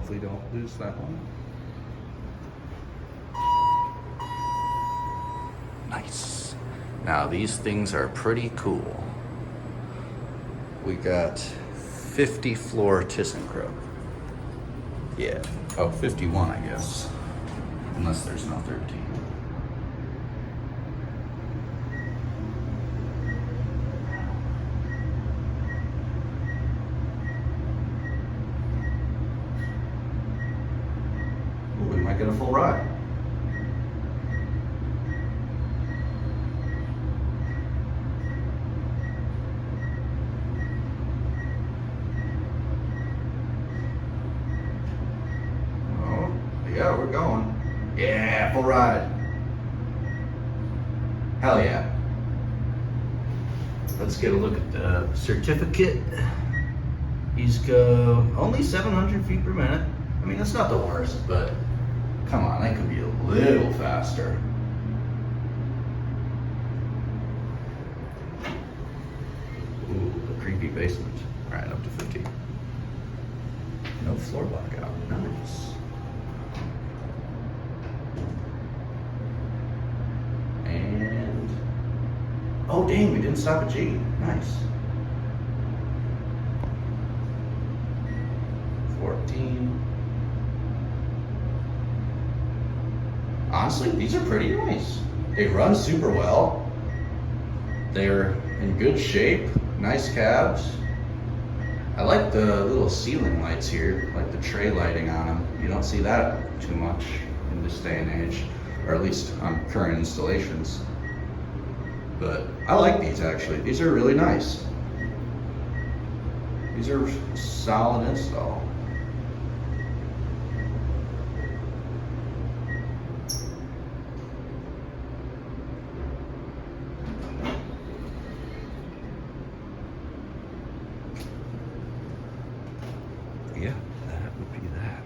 Hopefully don't lose that one. Nice. Now these things are pretty cool. We got 50 floor ThyssenKrupp. Yeah. Oh, 51, I guess. Unless there's no 13. Ooh, we might get a full ride. Yeah, we're going. Yeah, full ride. Hell yeah. Let's get a look at the certificate. He's go only 700 feet per minute. I mean, that's not the worst, but come on, that could be a little faster. Ooh, the creepy basement. All right, up to 50. No floor blackout. Nice. And oh dang, we didn't stop at G. Nice. 14. Honestly, these are pretty nice. They run super well. They're in good shape. Nice cabs. I like the little ceiling lights here, like the tray lighting on them. You don't see that too much in this day and age, or at least on current installations. But I like these actually. These are really nice. These are solid install. Yeah, that would be that.